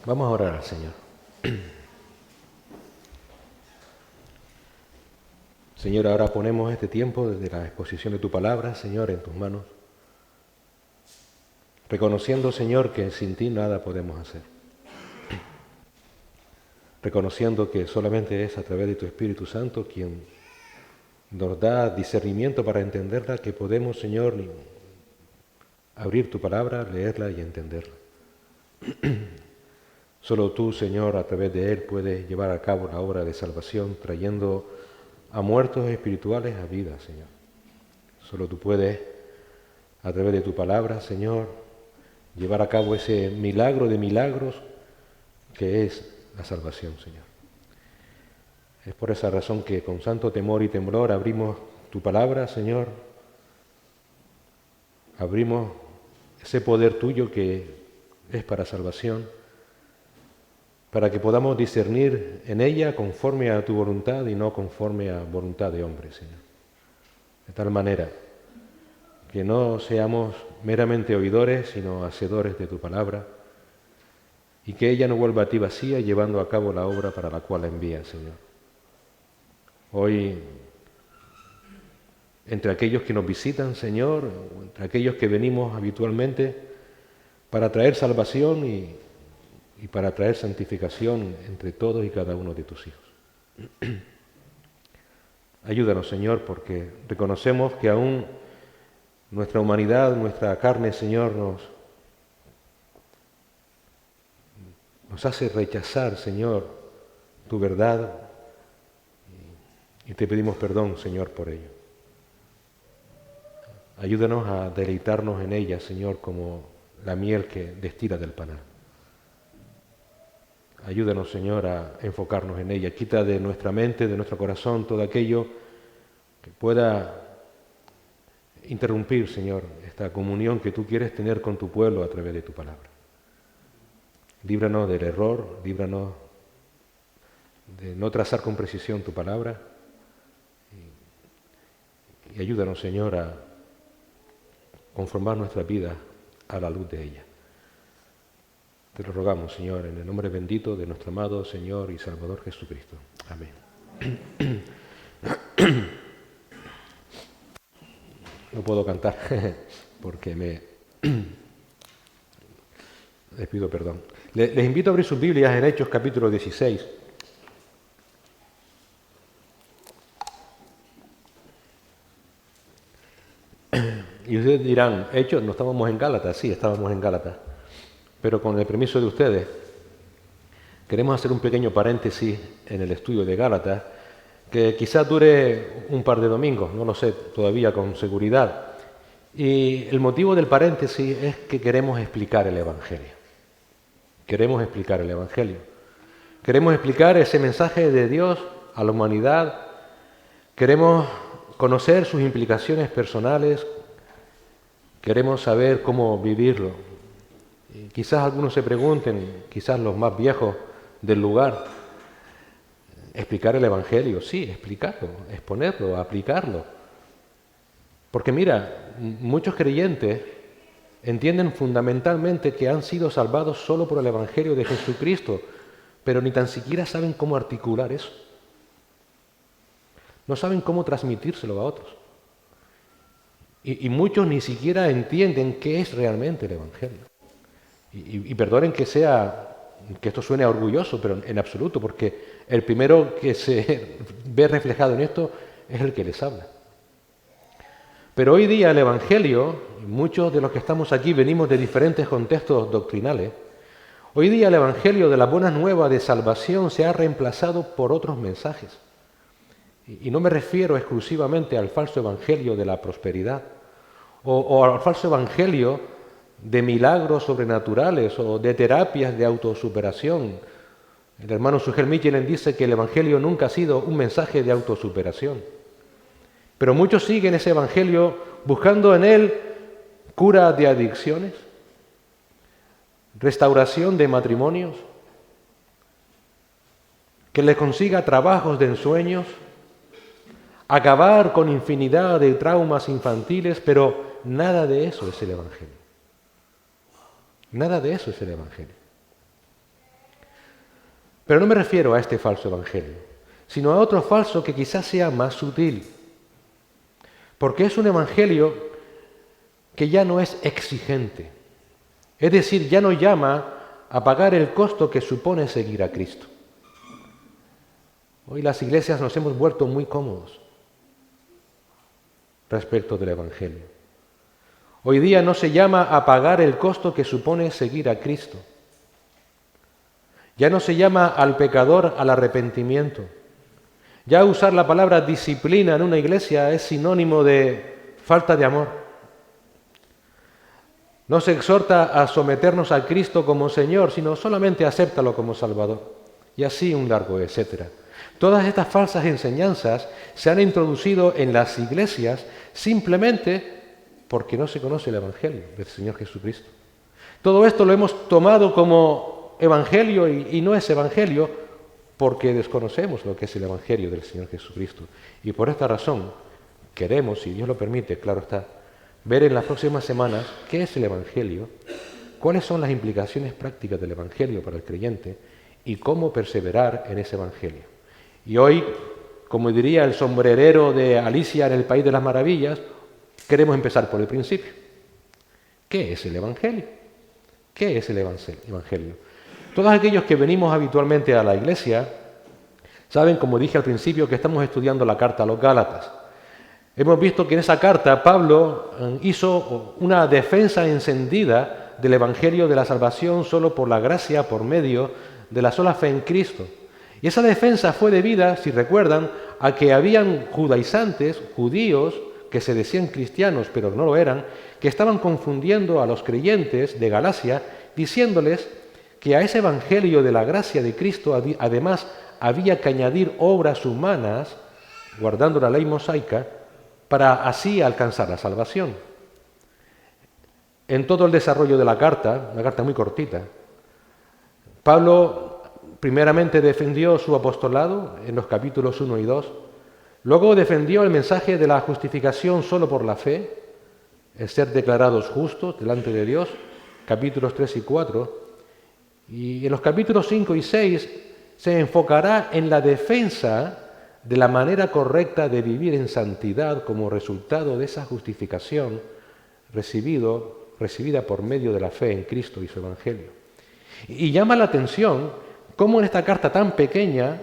Vamos a orar al Señor. Señor, ahora ponemos este tiempo desde la exposición de tu palabra, Señor, en tus manos, reconociendo, Señor, que sin ti nada podemos hacer, reconociendo que solamente es a través de tu Espíritu Santo quien nos da discernimiento para entenderla, que podemos, Señor, abrir tu palabra, leerla y entenderla. Solo tú, Señor, a través de él puedes llevar a cabo la obra de salvación, trayendo a muertos espirituales a vida, Señor. Solo tú puedes, a través de tu palabra, Señor, llevar a cabo ese milagro de milagros que es la salvación, Señor. Es por esa razón que con santo temor y temblor abrimos tu palabra, Señor. Abrimos ese poder tuyo que es para salvación, para que podamos discernir en ella conforme a tu voluntad y no conforme a voluntad de hombre, Señor. De tal manera que no seamos meramente oidores, sino hacedores de tu palabra, y que ella no vuelva a ti vacía, llevando a cabo la obra para la cual la envías, Señor. Hoy, entre aquellos que nos visitan, Señor, entre aquellos que venimos habitualmente para traer salvación y para traer santificación entre todos y cada uno de tus hijos. Ayúdanos, Señor, porque reconocemos que aún nuestra humanidad, nuestra carne, Señor, nos hace rechazar, Señor, tu verdad, y te pedimos perdón, Señor, por ello. Ayúdanos a deleitarnos en ella, Señor, como la miel que destila del panal. Ayúdanos, Señor, a enfocarnos en ella. Quita de nuestra mente, de nuestro corazón, todo aquello que pueda interrumpir, Señor, esta comunión que tú quieres tener con tu pueblo a través de tu palabra. Líbranos del error, líbranos de no trazar con precisión tu palabra y ayúdanos, Señor, a conformar nuestra vida a la luz de ella. Te lo rogamos, Señor, en el nombre bendito de nuestro amado Señor y Salvador Jesucristo. Amén. No puedo cantar porque les pido perdón. Les invito a abrir sus Biblias en Hechos capítulo 16. Y ustedes dirán, Hechos, no estábamos en Gálatas. Sí, estábamos en Gálatas. Pero con el permiso de ustedes, queremos hacer un pequeño paréntesis en el estudio de Gálatas, que quizás dure un par de domingos, no lo sé todavía con seguridad. Y el motivo del paréntesis es que queremos explicar el Evangelio. Queremos explicar el Evangelio. Queremos explicar ese mensaje de Dios a la humanidad. Queremos conocer sus implicaciones personales. Queremos saber cómo vivirlo. Y quizás algunos se pregunten, quizás los más viejos del lugar, explicar el Evangelio, sí, explicarlo, exponerlo, aplicarlo. Porque mira, muchos creyentes entienden fundamentalmente que han sido salvados solo por el Evangelio de Jesucristo, pero ni tan siquiera saben cómo articular eso. No saben cómo transmitírselo a otros. Y muchos ni siquiera entienden qué es realmente el Evangelio. Y perdonen que esto suene orgulloso, pero en absoluto, porque el primero que se ve reflejado en esto es el que les habla. Pero hoy día el Evangelio, y muchos de los que estamos aquí venimos de diferentes contextos doctrinales, hoy día el Evangelio de la buena nueva de salvación se ha reemplazado por otros mensajes. Y no me refiero exclusivamente al falso evangelio de la prosperidad o al falso evangelio de milagros sobrenaturales o de terapias de autosuperación. El hermano Sugel Michelin dice que el evangelio nunca ha sido un mensaje de autosuperación. Pero muchos siguen ese evangelio buscando en él cura de adicciones, restauración de matrimonios, que les consiga trabajos de ensueños, acabar con infinidad de traumas infantiles, pero nada de eso es el Evangelio. Nada de eso es el Evangelio. Pero no me refiero a este falso evangelio, sino a otro falso que quizás sea más sutil, porque es un evangelio que ya no es exigente, es decir, ya no llama a pagar el costo que supone seguir a Cristo. Hoy las iglesias nos hemos vuelto muy cómodos respecto del evangelio. Hoy día no se llama a pagar el costo que supone seguir a Cristo. Ya no se llama al pecador al arrepentimiento. Ya usar la palabra disciplina en una iglesia es sinónimo de falta de amor. No se exhorta a someternos a Cristo como Señor, sino solamente acéptalo como Salvador. Y así un largo etcétera. Todas estas falsas enseñanzas se han introducido en las iglesias simplemente porque no se conoce el Evangelio del Señor Jesucristo. Todo esto lo hemos tomado como Evangelio y no es Evangelio porque desconocemos lo que es el Evangelio del Señor Jesucristo. Y por esta razón queremos, si Dios lo permite, claro está, ver en las próximas semanas qué es el Evangelio, cuáles son las implicaciones prácticas del Evangelio para el creyente y cómo perseverar en ese Evangelio. Y hoy, como diría el sombrerero de Alicia en el País de las Maravillas, queremos empezar por el principio. ¿Qué es el Evangelio? ¿Qué es el Evangelio? Todos aquellos que venimos habitualmente a la iglesia saben, como dije al principio, que estamos estudiando la carta a los Gálatas. Hemos visto que en esa carta Pablo hizo una defensa encendida del Evangelio de la salvación solo por la gracia, por medio de la sola fe en Cristo. Y esa defensa fue debida, si recuerdan, a que habían judaizantes, judíos, que se decían cristianos pero no lo eran, que estaban confundiendo a los creyentes de Galacia, diciéndoles que a ese Evangelio de la gracia de Cristo además había que añadir obras humanas, guardando la ley mosaica, para así alcanzar la salvación. En todo el desarrollo de la carta, una carta muy cortita, Pablo primeramente defendió su apostolado en los capítulos 1 y 2, luego defendió el mensaje de la justificación solo por la fe, el ser declarados justos delante de Dios, capítulos 3 y 4, y en los capítulos 5 y 6 se enfocará en la defensa de la manera correcta de vivir en santidad como resultado de esa justificación recibida por medio de la fe en Cristo y su Evangelio. Y llama la atención cómo en esta carta tan pequeña,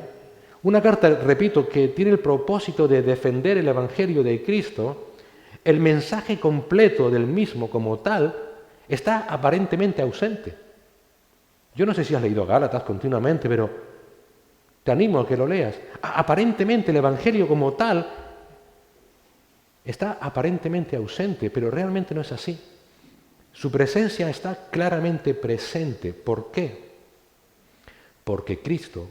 una carta, repito, que tiene el propósito de defender el Evangelio de Cristo, el mensaje completo del mismo como tal está aparentemente ausente. Yo no sé si has leído Gálatas continuamente, pero te animo a que lo leas. Aparentemente el Evangelio como tal está aparentemente ausente, pero realmente no es así. Su presencia está claramente presente. ¿Por qué? Porque Cristo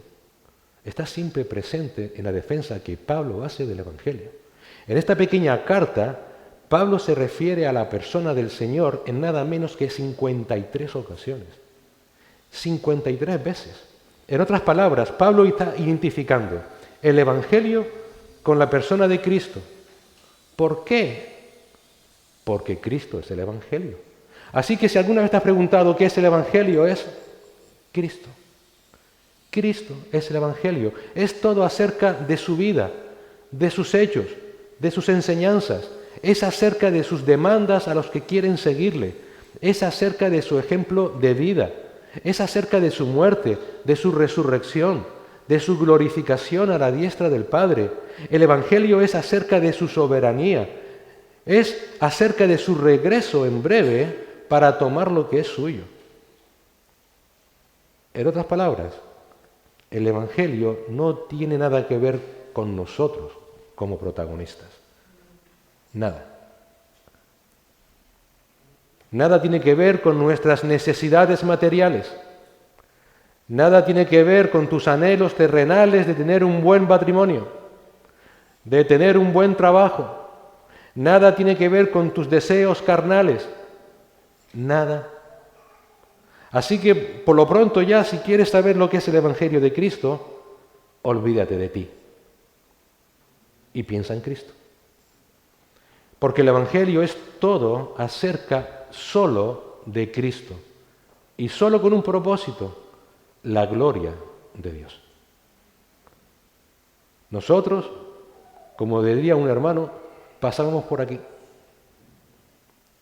está siempre presente en la defensa que Pablo hace del Evangelio. En esta pequeña carta, Pablo se refiere a la persona del Señor en nada menos que 53 ocasiones. 53 veces. En otras palabras, Pablo está identificando el Evangelio con la persona de Cristo. ¿Por qué? Porque Cristo es el Evangelio. Así que si alguna vez te has preguntado qué es el Evangelio, es Cristo. Cristo es el Evangelio. Es todo acerca de su vida, de sus hechos, de sus enseñanzas. Es acerca de sus demandas a los que quieren seguirle. Es acerca de su ejemplo de vida. Es acerca de su muerte, de su resurrección, de su glorificación a la diestra del Padre. El Evangelio es acerca de su soberanía. Es acerca de su regreso en breve para tomar lo que es suyo. En otras palabras, el Evangelio no tiene nada que ver con nosotros como protagonistas. Nada. Nada tiene que ver con nuestras necesidades materiales. Nada tiene que ver con tus anhelos terrenales de tener un buen matrimonio, de tener un buen trabajo. Nada tiene que ver con tus deseos carnales. Nada. Así que, por lo pronto ya, si quieres saber lo que es el Evangelio de Cristo, olvídate de ti y piensa en Cristo. Porque el Evangelio es todo acerca solo de Cristo y solo con un propósito, la gloria de Dios. Nosotros, como diría un hermano, pasábamos por aquí.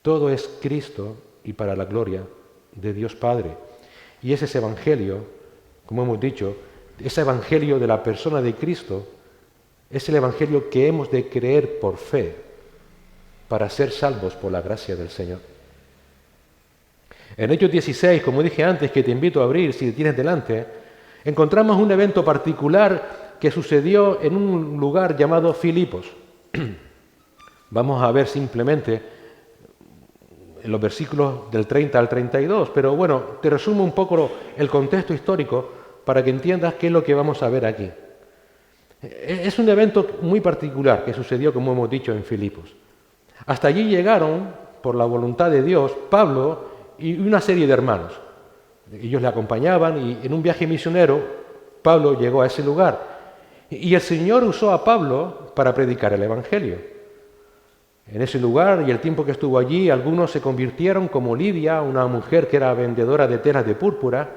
Todo es Cristo y para la gloria de Dios Padre. Y ese evangelio, como hemos dicho, ese evangelio de la persona de Cristo, es el evangelio que hemos de creer por fe para ser salvos por la gracia del Señor. En Hechos 16, como dije antes, que te invito a abrir si tienes delante, encontramos un evento particular que sucedió en un lugar llamado Filipos. Vamos a ver simplemente en los versículos del 30 al 32, pero bueno, te resumo un poco el contexto histórico para que entiendas qué es lo que vamos a ver aquí. Es un evento muy particular que sucedió, como hemos dicho, en Filipos. Hasta allí llegaron, por la voluntad de Dios, Pablo y una serie de hermanos. Ellos le acompañaban y en un viaje misionero Pablo llegó a ese lugar. Y el Señor usó a Pablo para predicar el Evangelio. En ese lugar y el tiempo que estuvo allí, algunos se convirtieron, como Lidia, una mujer que era vendedora de telas de púrpura,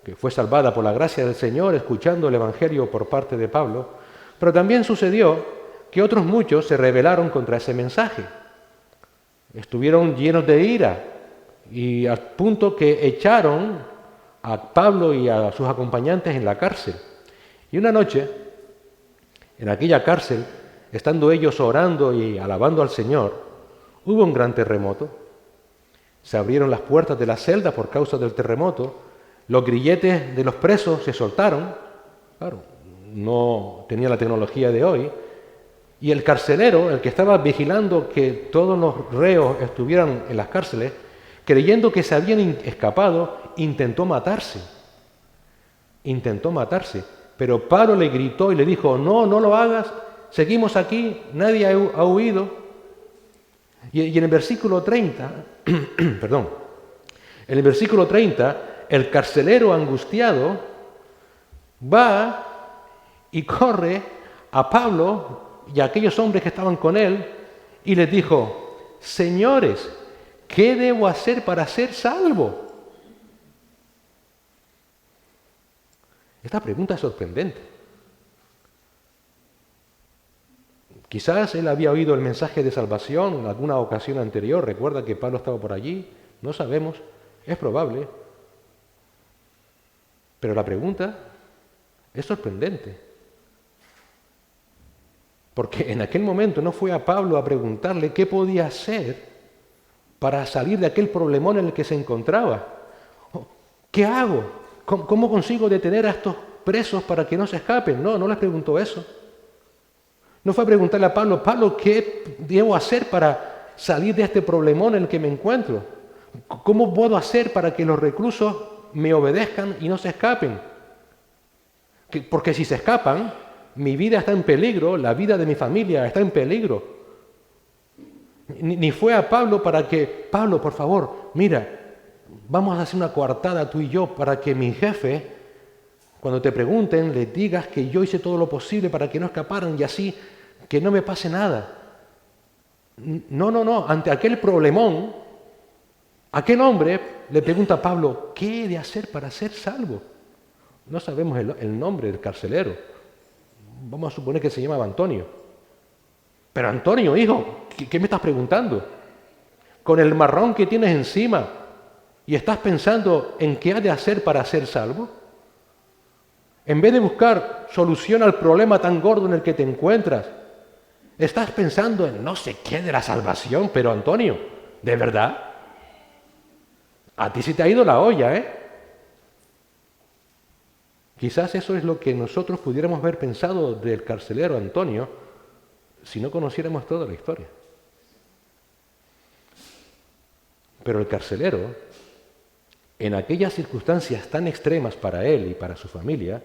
que fue salvada por la gracia del Señor escuchando el Evangelio por parte de Pablo. Pero también sucedió que otros muchos se rebelaron contra ese mensaje. Estuvieron llenos de ira y al punto que echaron a Pablo y a sus acompañantes en la cárcel. Y una noche, en aquella cárcel, estando ellos orando y alabando al Señor, hubo un gran terremoto. Se abrieron las puertas de la celda por causa del terremoto, los grilletes de los presos se soltaron, claro, no tenía la tecnología de hoy, y el carcelero, el que estaba vigilando que todos los reos estuvieran en las cárceles, creyendo que se habían escapado, intentó matarse, pero Pablo le gritó y le dijo, no, no lo hagas, seguimos aquí, nadie ha huido. Y en el versículo 30, perdón, en el versículo 30, el carcelero angustiado va y corre a Pablo y a aquellos hombres que estaban con él y les dijo, señores, ¿qué debo hacer para ser salvo? Esta pregunta es sorprendente. Quizás él había oído el mensaje de salvación en alguna ocasión anterior, recuerda que Pablo estaba por allí, no sabemos, es probable. Pero la pregunta es sorprendente. Porque en aquel momento no fue a Pablo a preguntarle qué podía hacer para salir de aquel problemón en el que se encontraba. ¿Qué hago? ¿Cómo consigo detener a estos presos para que no se escapen? No les preguntó eso. No fue a preguntarle a Pablo, Pablo, ¿qué debo hacer para salir de este problemón en el que me encuentro? ¿Cómo puedo hacer para que los reclusos me obedezcan y no se escapen? Porque si se escapan, mi vida está en peligro, la vida de mi familia está en peligro. Ni fue a Pablo para que, Pablo, por favor, mira, vamos a hacer una coartada tú y yo para que mi jefe, cuando te pregunten, les digas que yo hice todo lo posible para que no escaparan y así que no me pase nada. No, ante aquel problemón, aquel hombre le pregunta a Pablo, ¿qué he de hacer para ser salvo? No sabemos el nombre del carcelero. Vamos a suponer que se llamaba Antonio. Pero Antonio, hijo, ¿qué me estás preguntando? Con el marrón que tienes encima y estás pensando en qué has de hacer para ser salvo. En vez de buscar solución al problema tan gordo en el que te encuentras, estás pensando en no sé qué de la salvación. Pero Antonio, ¿de verdad? A ti sí te ha ido la olla, ¿eh? Quizás eso es lo que nosotros pudiéramos haber pensado del carcelero Antonio si no conociéramos toda la historia. Pero el carcelero, en aquellas circunstancias tan extremas para él y para su familia,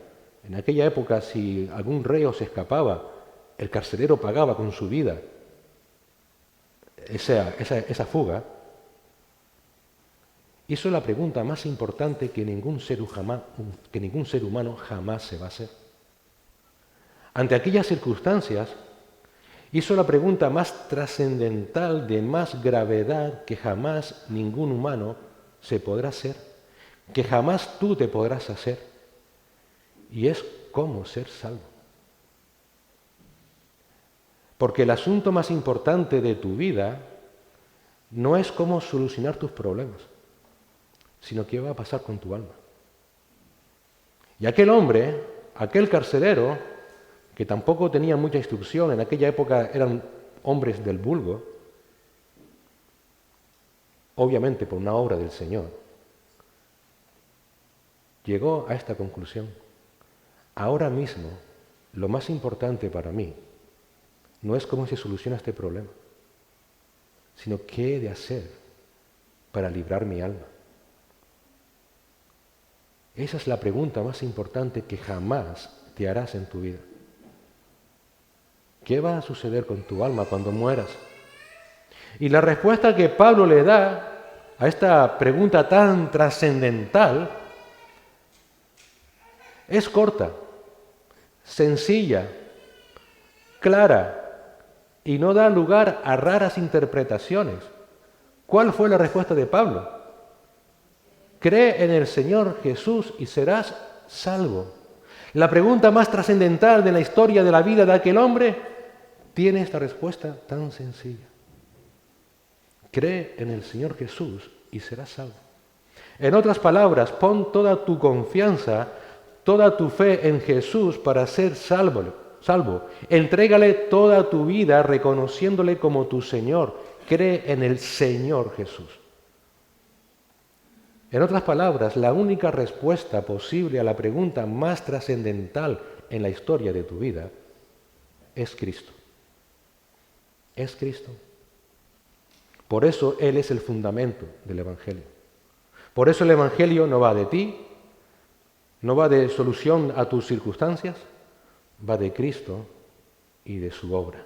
en aquella época si algún reo se escapaba, el carcelero pagaba con su vida esa fuga, hizo la pregunta más importante que ningún ser humano jamás se va a hacer. Ante aquellas circunstancias, hizo la pregunta más trascendental, de más gravedad que jamás ningún humano se podrá hacer, que jamás tú te podrás hacer. y es cómo ser salvo. Porque el asunto más importante de tu vida no es cómo solucionar tus problemas, sino qué va a pasar con tu alma. Y aquel hombre, aquel carcelero, que tampoco tenía mucha instrucción, en aquella época eran hombres del vulgo, obviamente por una obra del Señor, llegó a esta conclusión: ahora mismo lo más importante para mí no es cómo se soluciona este problema, sino qué he de hacer para librar mi alma. Esa es la pregunta más importante que jamás te harás en tu vida. ¿Qué va a suceder con tu alma cuando mueras? Y la respuesta que Pablo le da a esta pregunta tan trascendental es corta, sencilla, clara, y no da lugar a raras interpretaciones. ¿Cuál fue la respuesta de Pablo? Cree en el Señor Jesús y serás salvo. La pregunta más trascendental de la historia de la vida de aquel hombre tiene esta respuesta tan sencilla. Cree en el Señor Jesús y serás salvo. En otras palabras, pon toda tu confianza, toda tu fe en Jesús para ser salvo. Entrégale toda tu vida reconociéndole como tu Señor. Cree en el Señor Jesús. En otras palabras, la única respuesta posible a la pregunta más trascendental en la historia de tu vida es Cristo. Es Cristo. Por eso Él es el fundamento del Evangelio. Por eso el Evangelio no va de ti, no va de solución a tus circunstancias, va de Cristo y de su obra.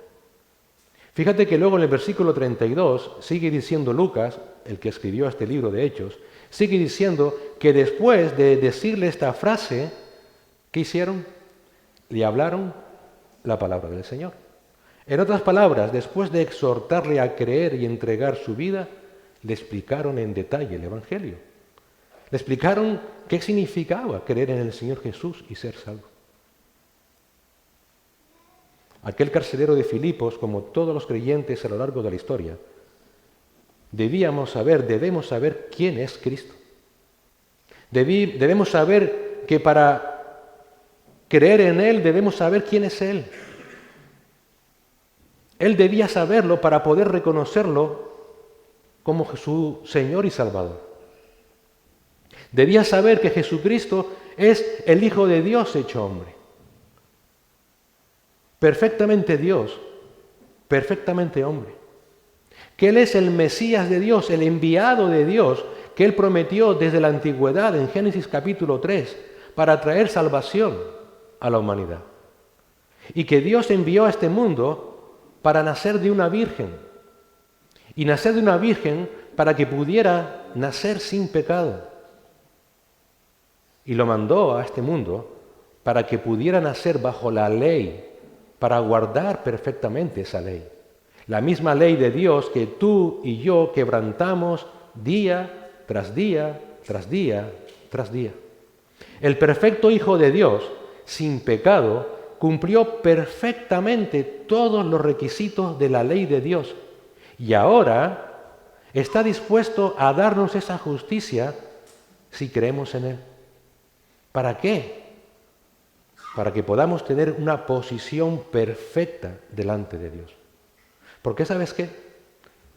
Fíjate que luego en el versículo 32 sigue diciendo Lucas, el que escribió este libro de Hechos, sigue diciendo que después de decirle esta frase, ¿qué hicieron? Le hablaron la palabra del Señor. En otras palabras, después de exhortarle a creer y entregar su vida, le explicaron en detalle el Evangelio. Le explicaron qué significaba creer en el Señor Jesús y ser salvo. Aquel carcelero de Filipos, como todos los creyentes a lo largo de la historia, debemos saber quién es Cristo. Debemos saber que para creer en Él debemos saber quién es Él. Él debía saberlo para poder reconocerlo como su Señor y Salvador. Debía saber que Jesucristo es el Hijo de Dios hecho hombre. Perfectamente Dios, perfectamente hombre. Que Él es el Mesías de Dios, el enviado de Dios, que Él prometió desde la antigüedad en Génesis capítulo 3 para traer salvación a la humanidad. Y que Dios envió a este mundo para nacer de una virgen. Y nacer de una virgen para que pudiera nacer sin pecado. Y lo mandó a este mundo para que pudiera nacer bajo la ley, para guardar perfectamente esa ley. La misma ley de Dios que tú y yo quebrantamos día tras día, tras día, tras día. El perfecto Hijo de Dios, sin pecado, cumplió perfectamente todos los requisitos de la ley de Dios. Y ahora está dispuesto a darnos esa justicia si creemos en Él. ¿Para qué? Para que podamos tener una posición perfecta delante de Dios. Porque ¿sabes qué?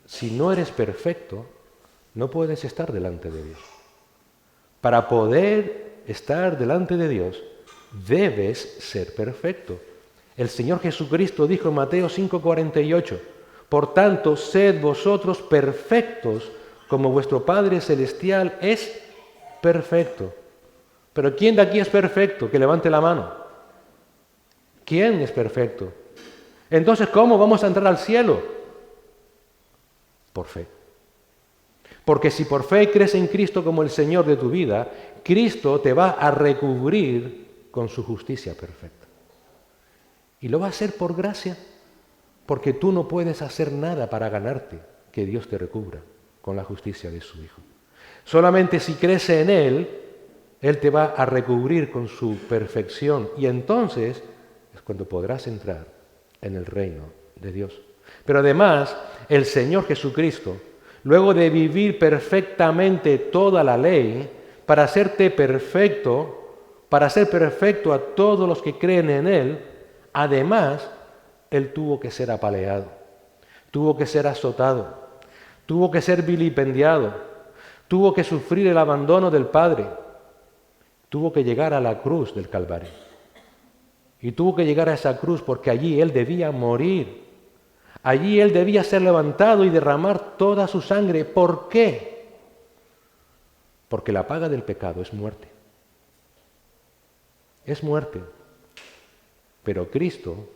Si no eres perfecto, no puedes estar delante de Dios. Para poder estar delante de Dios, debes ser perfecto. El Señor Jesucristo dijo en Mateo 5:48, por tanto, sed vosotros perfectos, como vuestro Padre Celestial es perfecto. Pero ¿quién de aquí es perfecto? Que levante la mano. ¿Quién es perfecto? Entonces, ¿cómo vamos a entrar al cielo? Por fe. Porque si por fe crees en Cristo como el Señor de tu vida, Cristo te va a recubrir con su justicia perfecta. Y lo va a hacer por gracia, porque tú no puedes hacer nada para ganarte que Dios te recubra con la justicia de su Hijo. Solamente si crees en Él, Él te va a recubrir con su perfección y entonces es cuando podrás entrar en el reino de Dios. Pero además, el Señor Jesucristo, luego de vivir perfectamente toda la ley, para hacerte perfecto, para hacer perfecto a todos los que creen en Él, además, Él tuvo que ser apaleado, tuvo que ser azotado, tuvo que ser vilipendiado, tuvo que sufrir el abandono del Padre, tuvo que llegar a la cruz del Calvario. Y tuvo que llegar a esa cruz porque allí Él debía morir. Allí Él debía ser levantado y derramar toda su sangre. ¿Por qué? Porque la paga del pecado es muerte. Es muerte. Pero Cristo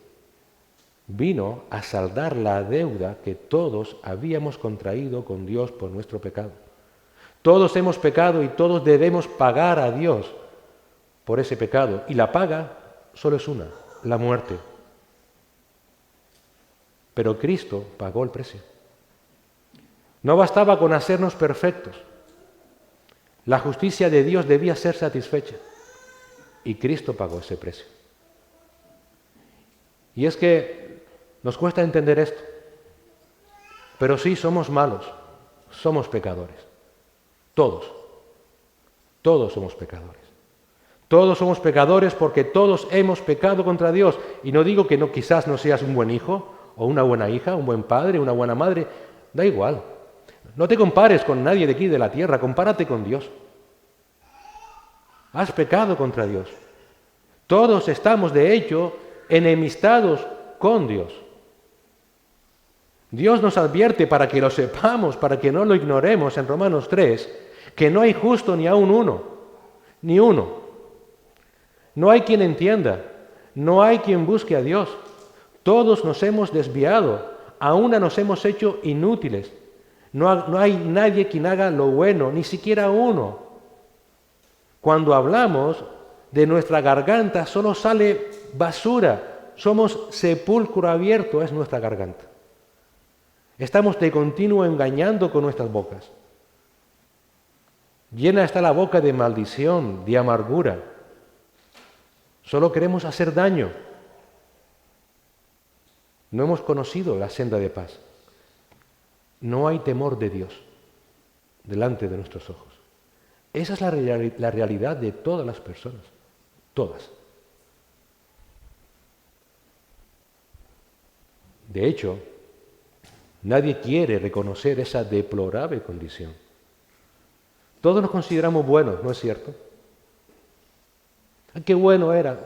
vino a saldar la deuda que todos habíamos contraído con Dios por nuestro pecado. Todos hemos pecado y todos debemos pagar a Dios por ese pecado. Y la paga solo es una, la muerte. Pero Cristo pagó el precio. No bastaba con hacernos perfectos. La justicia de Dios debía ser satisfecha. Y Cristo pagó ese precio. Y es que nos cuesta entender esto. Pero sí somos malos, somos pecadores. Todos. Todos somos pecadores. Todos somos pecadores porque todos hemos pecado contra Dios. Y no digo que quizás no seas un buen hijo, o una buena hija, un buen padre, una buena madre. Da igual. No te compares con nadie de aquí de la tierra, compárate con Dios. Has pecado contra Dios. Todos estamos, de hecho, enemistados con Dios. Dios nos advierte para que lo sepamos, para que no lo ignoremos en Romanos 3, que no hay justo ni aun uno, ni uno. No hay quien entienda, no hay quien busque a Dios. Todos nos hemos desviado, a una nos hemos hecho inútiles. No hay nadie quien haga lo bueno, ni siquiera uno. Cuando hablamos, de nuestra garganta solo sale basura. Somos sepulcro abierto, es nuestra garganta. Estamos de continuo engañando con nuestras bocas. Llena está la boca de maldición, de amargura. Solo queremos hacer daño. No hemos conocido la senda de paz. No hay temor de Dios delante de nuestros ojos. Esa es la realidad de todas las personas. Todas. De hecho, nadie quiere reconocer esa deplorable condición. Todos nos consideramos buenos, ¿no es cierto? ¡Qué bueno era!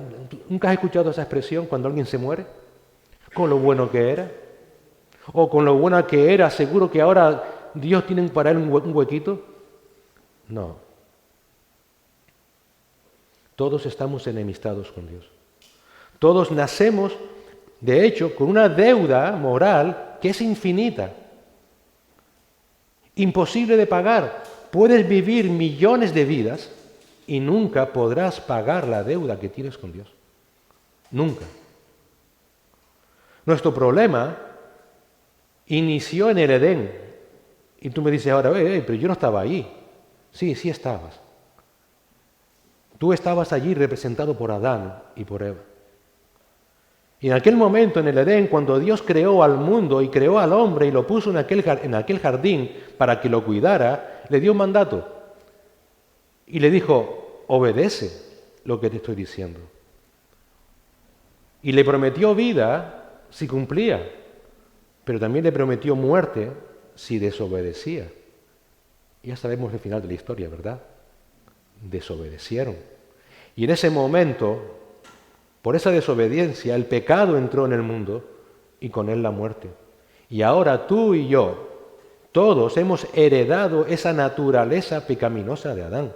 ¿Nunca has escuchado esa expresión cuando alguien se muere? Con lo bueno que era. O con lo buena que era, seguro que ahora Dios tiene para él un huequito. No. Todos estamos enemistados con Dios. Todos nacemos, de hecho, con una deuda moral que es infinita. Imposible de pagar. Puedes vivir millones de vidas y nunca podrás pagar la deuda que tienes con Dios. Nunca. Nuestro problema inició en el Edén. Y tú me dices ahora, pero yo no estaba ahí. Sí, sí estabas. Tú estabas allí representado por Adán y por Eva. Y en aquel momento en el Edén, cuando Dios creó al mundo y creó al hombre y lo puso en aquel jardín para que lo cuidara, le dio un mandato. Y le dijo, obedece lo que te estoy diciendo. Y le prometió vida si cumplía, pero también le prometió muerte si desobedecía. Ya sabemos el final de la historia, ¿verdad? Desobedecieron. Y en ese momento, por esa desobediencia, el pecado entró en el mundo y con él la muerte. Y ahora tú y yo, todos hemos heredado esa naturaleza pecaminosa de Adán.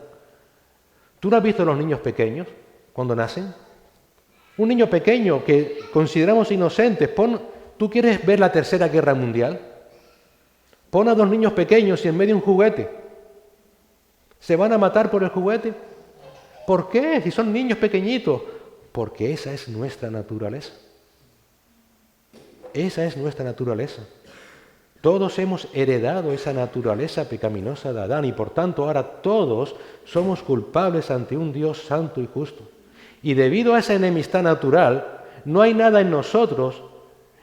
¿Tú no has visto a los niños pequeños cuando nacen? Un niño pequeño que consideramos inocentes, ¿tú quieres ver la Tercera Guerra Mundial? Pon a dos niños pequeños y en medio de un juguete. ¿Se van a matar por el juguete? ¿Por qué? Si son niños pequeñitos. Porque esa es nuestra naturaleza. Esa es nuestra naturaleza. Todos hemos heredado esa naturaleza pecaminosa de Adán y por tanto ahora todos somos culpables ante un Dios santo y justo. Y debido a esa enemistad natural, no hay nada en nosotros,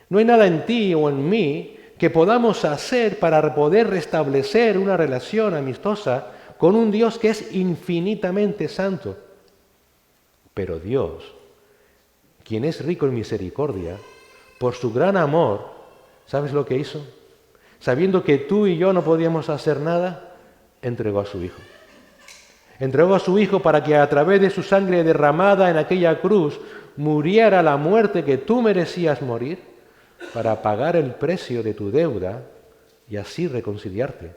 no hay nada en ti o en mí que podamos hacer para poder restablecer una relación amistosa con un Dios que es infinitamente santo. Pero Dios, quien es rico en misericordia, por su gran amor, ¿sabes lo que hizo? Sabiendo que tú y yo no podíamos hacer nada, entregó a su Hijo. Entregó a su Hijo para que a través de su sangre derramada en aquella cruz muriera la muerte que tú merecías morir para pagar el precio de tu deuda y así reconciliarte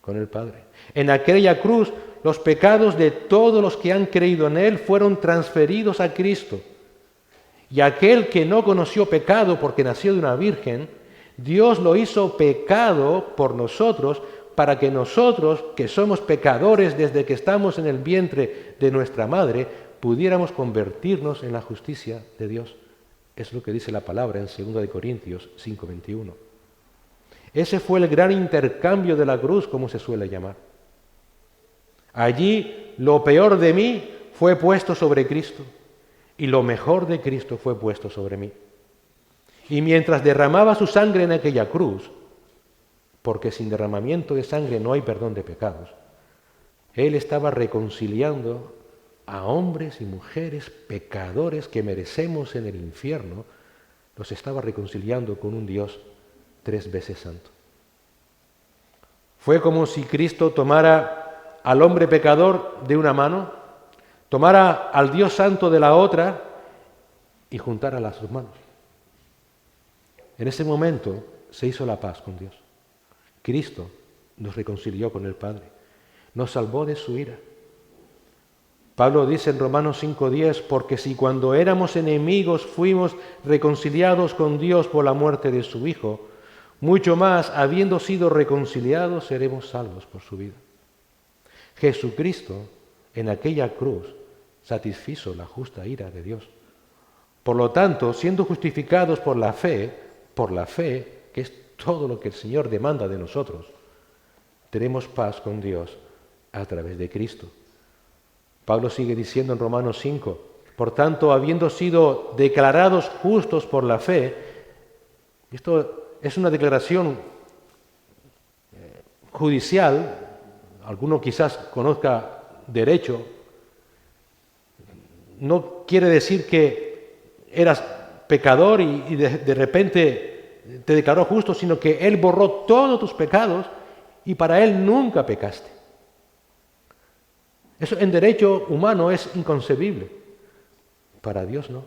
con el Padre. En aquella cruz los pecados de todos los que han creído en Él fueron transferidos a Cristo. Y aquel que no conoció pecado porque nació de una virgen, Dios lo hizo pecado por nosotros para que nosotros, que somos pecadores desde que estamos en el vientre de nuestra madre, pudiéramos convertirnos en la justicia de Dios. Es lo que dice la palabra en 2 Corintios 5:21. Ese fue el gran intercambio de la cruz, como se suele llamar. Allí lo peor de mí fue puesto sobre Cristo y lo mejor de Cristo fue puesto sobre mí. Y mientras derramaba su sangre en aquella cruz, porque sin derramamiento de sangre no hay perdón de pecados, Él estaba reconciliando a hombres y mujeres pecadores que merecemos en el infierno, los estaba reconciliando con un Dios 3 veces santo. Fue como si Cristo tomara al hombre pecador de una mano, tomara al Dios santo de la otra y juntara las dos manos. En ese momento se hizo la paz con Dios. Cristo nos reconcilió con el Padre, nos salvó de su ira. Pablo dice en Romanos 5:10, porque si cuando éramos enemigos fuimos reconciliados con Dios por la muerte de su Hijo, mucho más, habiendo sido reconciliados, seremos salvos por su vida. Jesucristo, en aquella cruz, satisfizo la justa ira de Dios. Por lo tanto, siendo justificados por la fe, que es todo lo que el Señor demanda de nosotros, tenemos paz con Dios a través de Cristo. Pablo sigue diciendo en Romanos 5, por tanto, habiendo sido declarados justos por la fe, esto es una declaración judicial, alguno quizás conozca derecho, no quiere decir que eras pecador y de repente te declaró justo, sino que Él borró todos tus pecados y para Él nunca pecaste. Eso en derecho humano es inconcebible. Para Dios no.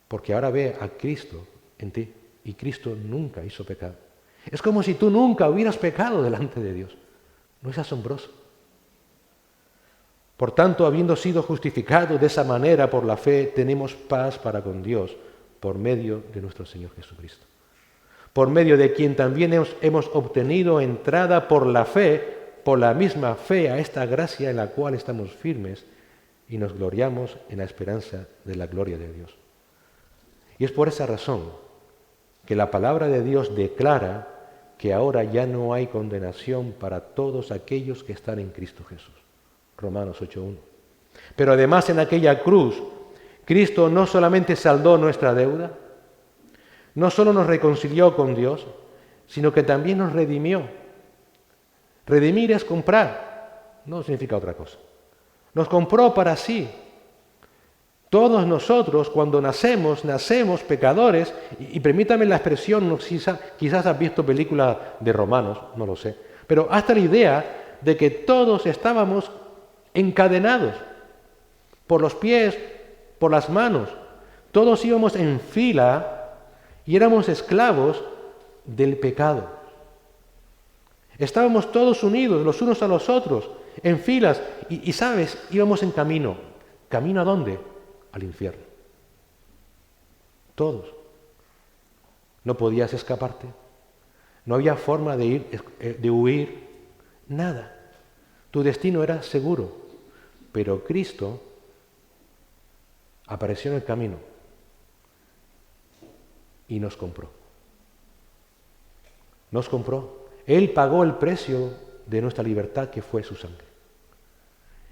Porque ahora ve a Cristo en ti y Cristo nunca hizo pecado. Es como si tú nunca hubieras pecado delante de Dios. ¿No es asombroso? Por tanto, habiendo sido justificados de esa manera por la fe, tenemos paz para con Dios por medio de nuestro Señor Jesucristo. Por medio de quien también hemos obtenido entrada por la fe, por la misma fe a esta gracia en la cual estamos firmes y nos gloriamos en la esperanza de la gloria de Dios. Y es por esa razón que la palabra de Dios declara que ahora ya no hay condenación para todos aquellos que están en Cristo Jesús. Romanos 8:1. Pero además en aquella cruz, Cristo no solamente saldó nuestra deuda, no solo nos reconcilió con Dios, sino que también nos redimió. Redimir es comprar, no significa otra cosa. Nos compró para sí. Todos nosotros cuando nacemos pecadores, y permítame la expresión, quizás has visto películas de romanos, no lo sé, pero hasta la idea de que todos estábamos encadenados por los pies, por las manos, todos íbamos en fila y éramos esclavos del pecado. Estábamos todos unidos los unos a los otros, en filas, y sabes, íbamos en camino. ¿Camino a dónde? Al infierno. Todos. No podías escaparte. No había forma de huir. Nada. Tu destino era seguro. Pero Cristo apareció en el camino y nos compró. nos compró. Él pagó el precio de nuestra libertad, que fue su sangre.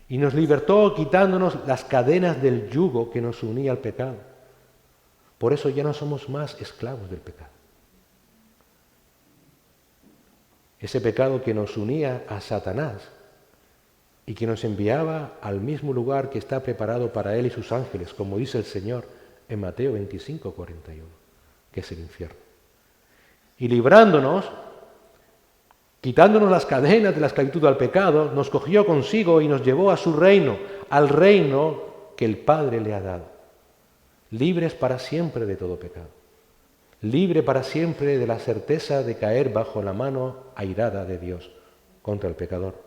Y nos libertó quitándonos las cadenas del yugo que nos unía al pecado. Por eso ya no somos más esclavos del pecado. Ese pecado que nos unía a Satanás y que nos enviaba al mismo lugar que está preparado para él y sus ángeles, como dice el Señor en Mateo 25, 41, que es el infierno. Y librándonos, quitándonos las cadenas de la esclavitud al pecado, nos cogió consigo y nos llevó a su reino, al reino que el Padre le ha dado. Libres para siempre de todo pecado. Libre para siempre de la certeza de caer bajo la mano airada de Dios contra el pecador.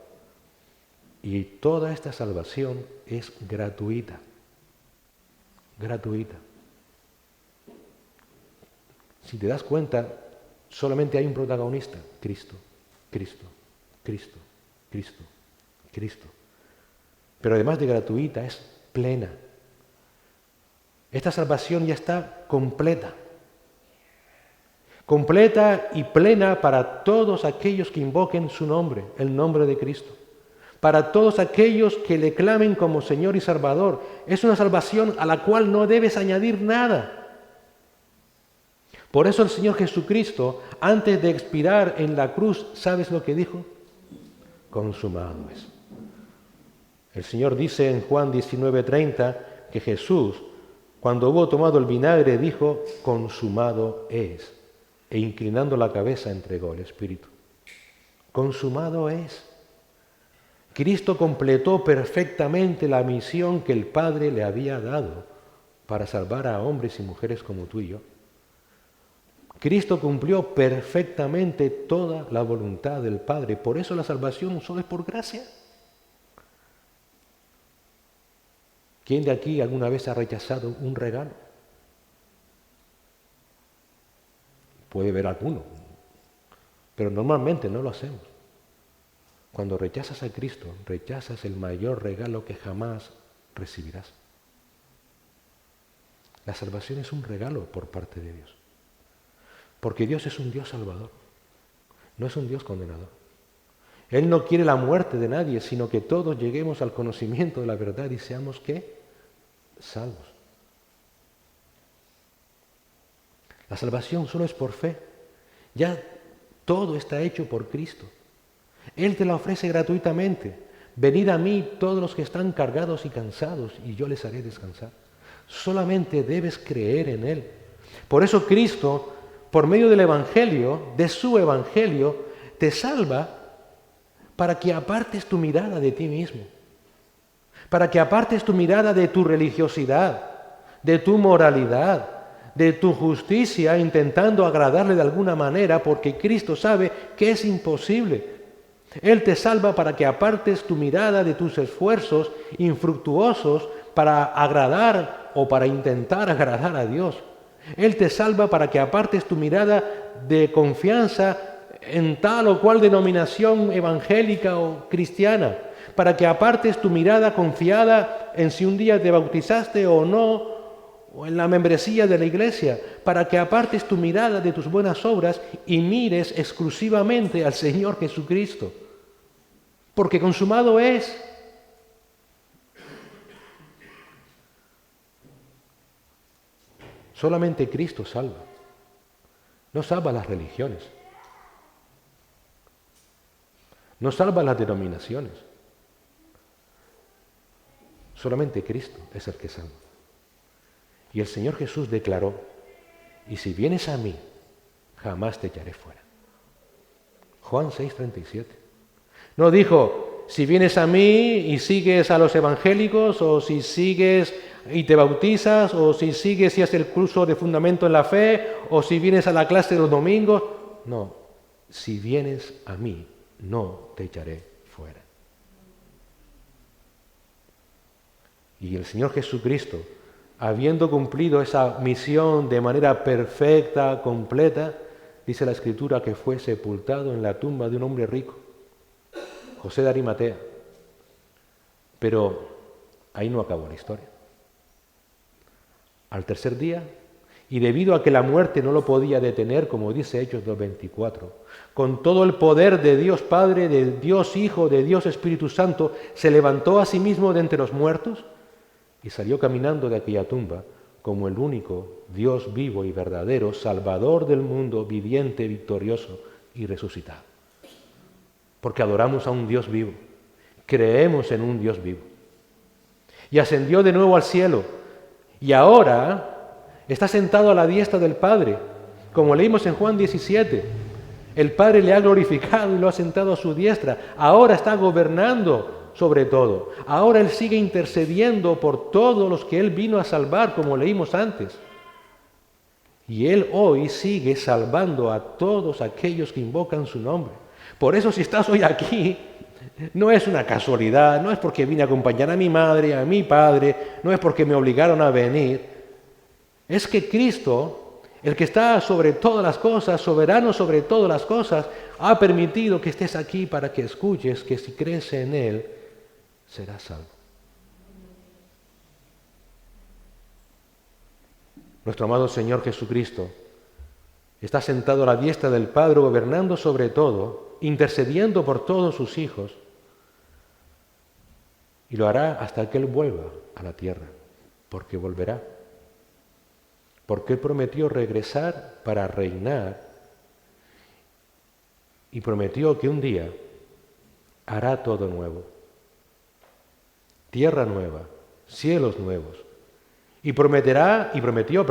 Y toda esta salvación es gratuita. Gratuita. Si te das cuenta, solamente hay un protagonista: Cristo, Cristo, Cristo, Cristo, Cristo. Pero además de gratuita, es plena. Esta salvación ya está completa. Completa y plena para todos aquellos que invoquen su nombre, el nombre de Cristo. Para todos aquellos que le clamen como Señor y Salvador. Es una salvación a la cual no debes añadir nada. Por eso el Señor Jesucristo, antes de expirar en la cruz, ¿sabes lo que dijo? Consumado es. El Señor dice en Juan 19:30 que Jesús, cuando hubo tomado el vinagre, dijo: consumado es. E inclinando la cabeza entregó el Espíritu. Consumado es. Cristo completó perfectamente la misión que el Padre le había dado para salvar a hombres y mujeres como tú y yo. Cristo cumplió perfectamente toda la voluntad del Padre. Por eso la salvación solo es por gracia. ¿Quién de aquí alguna vez ha rechazado un regalo? Puede haber alguno, pero normalmente no lo hacemos. Cuando rechazas a Cristo, rechazas el mayor regalo que jamás recibirás. La salvación es un regalo por parte de Dios. Porque Dios es un Dios salvador, no es un Dios condenador. Él no quiere la muerte de nadie, sino que todos lleguemos al conocimiento de la verdad y seamos, ¿qué? Salvos. La salvación solo es por fe. Ya todo está hecho por Cristo. Él te la ofrece gratuitamente. Venid a mí todos los que están cargados y cansados, y yo les haré descansar. Solamente debes creer en Él. Por eso Cristo, por medio del Evangelio, de su Evangelio, te salva para que apartes tu mirada de ti mismo. Para que apartes tu mirada de tu religiosidad, de tu moralidad, de tu justicia, intentando agradarle de alguna manera, porque Cristo sabe que es imposible. Él te salva para que apartes tu mirada de tus esfuerzos infructuosos para agradar o para intentar agradar a Dios. Él te salva para que apartes tu mirada de confianza en tal o cual denominación evangélica o cristiana, para que apartes tu mirada confiada en si un día te bautizaste o no, o en la membresía de la iglesia, para que apartes tu mirada de tus buenas obras y mires exclusivamente al Señor Jesucristo. Porque consumado es. Solamente Cristo salva. No salva las religiones. No salva las denominaciones. Solamente Cristo es el que salva. Y el Señor Jesús declaró: y si vienes a mí, jamás te echaré fuera. Juan 6:37. No dijo: si vienes a mí y sigues a los evangélicos, o si sigues y te bautizas, o si sigues y haces el curso de fundamento en la fe, o si vienes a la clase de los domingos. No, si vienes a mí, no te echaré fuera. Y el Señor Jesucristo, habiendo cumplido esa misión de manera perfecta, completa, dice la Escritura que fue sepultado en la tumba de un hombre rico, José de Arimatea. Pero ahí no acabó la historia. Al tercer día, Y debido a que la muerte no lo podía detener, como dice Hechos 2:24, con todo el poder de Dios Padre, de Dios Hijo, de Dios Espíritu Santo, se levantó a sí mismo de entre los muertos y salió caminando de aquella tumba como el único Dios vivo y verdadero, Salvador del mundo, viviente, victorioso y resucitado. Porque adoramos a un Dios vivo, creemos en un Dios vivo. Y ascendió de nuevo al cielo, y ahora está sentado a la diestra del Padre, como leímos en Juan 17. El Padre le ha glorificado y lo ha sentado a su diestra. Ahora está gobernando sobre todo. Ahora Él sigue intercediendo por todos los que Él vino a salvar, como leímos antes. Y Él hoy sigue salvando a todos aquellos que invocan su nombre. Por eso si estás hoy aquí, no es una casualidad, no es porque vine a acompañar a mi madre, a mi padre, no es porque me obligaron a venir. Es que Cristo, el que está sobre todas las cosas, soberano sobre todas las cosas, ha permitido que estés aquí para que escuches que si crees en Él, serás salvo. Nuestro amado Señor Jesucristo está sentado a la diestra del Padre, gobernando sobre todo, intercediendo por todos sus hijos, y lo hará hasta que Él vuelva a la tierra, porque volverá. Porque Él prometió regresar para reinar y prometió que un día hará todo nuevo. Tierra nueva, cielos nuevos. Y prometió,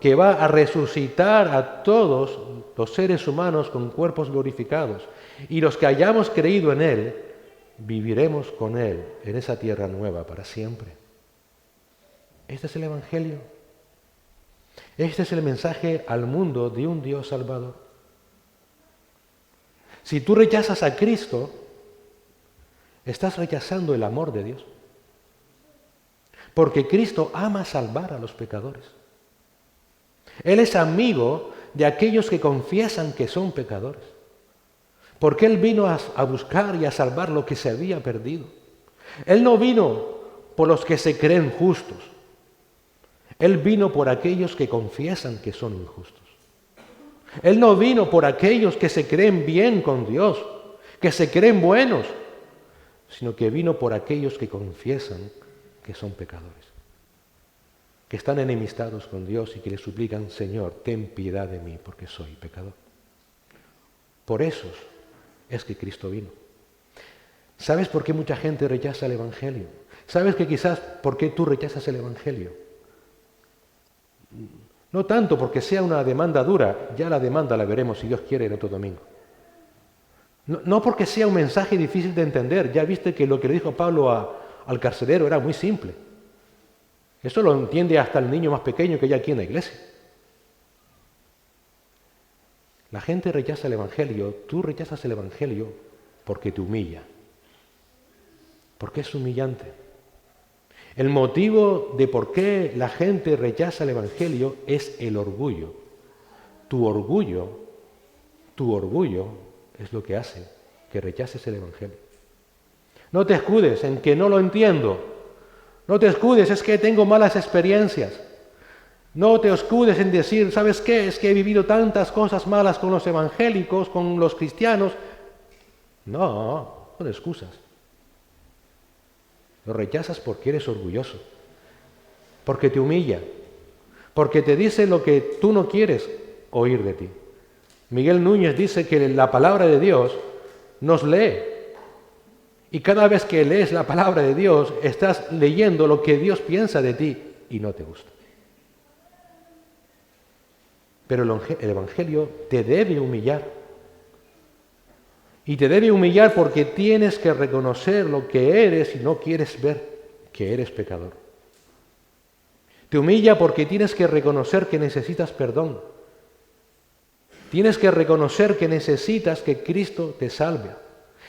que va a resucitar a todos los seres humanos con cuerpos glorificados. Y los que hayamos creído en Él, viviremos con Él en esa tierra nueva para siempre. Este es el Evangelio. Este es el mensaje al mundo de un Dios salvador. Si tú rechazas a Cristo, estás rechazando el amor de Dios. Porque Cristo ama salvar a los pecadores. Él es amigo de aquellos que confiesan que son pecadores. Porque Él vino a buscar y a salvar lo que se había perdido. Él no vino por los que se creen justos. Él vino por aquellos que confiesan que son injustos. Él no vino por aquellos que se creen bien con Dios, que se creen buenos, sino que vino por aquellos que confiesan que son pecadores, que están enemistados con Dios y que le suplican, Señor, ten piedad de mí porque soy pecador. Por eso es que Cristo vino. ¿Sabes por qué mucha gente rechaza el Evangelio? ¿Sabes que quizás por qué tú rechazas el Evangelio? No tanto porque sea una demanda dura, ya la demanda la veremos si Dios quiere el otro domingo. No porque sea un mensaje difícil de entender, ya viste que lo que le dijo Pablo al carcelero era muy simple. Eso lo entiende hasta el niño más pequeño que hay aquí en la iglesia. La gente rechaza el Evangelio, tú rechazas el Evangelio porque te humilla, porque es humillante. El motivo de por qué la gente rechaza el Evangelio es el orgullo. Tu orgullo es lo que hace que rechaces el Evangelio. No te escudes en que no lo entiendo. No te escudes, es que tengo malas experiencias. No te escudes en decir, ¿sabes qué? Es que he vivido tantas cosas malas con los evangélicos, con los cristianos. No son excusas. Lo rechazas porque eres orgulloso, porque te humilla, porque te dice lo que tú no quieres oír de ti. Miguel Núñez dice que la palabra de Dios nos lee. Y cada vez que lees la palabra de Dios, estás leyendo lo que Dios piensa de ti y no te gusta. Pero el Evangelio te debe humillar. Y te debe humillar porque tienes que reconocer lo que eres y no quieres ver que eres pecador. Te humilla porque tienes que reconocer que necesitas perdón. Tienes que reconocer que necesitas que Cristo te salve.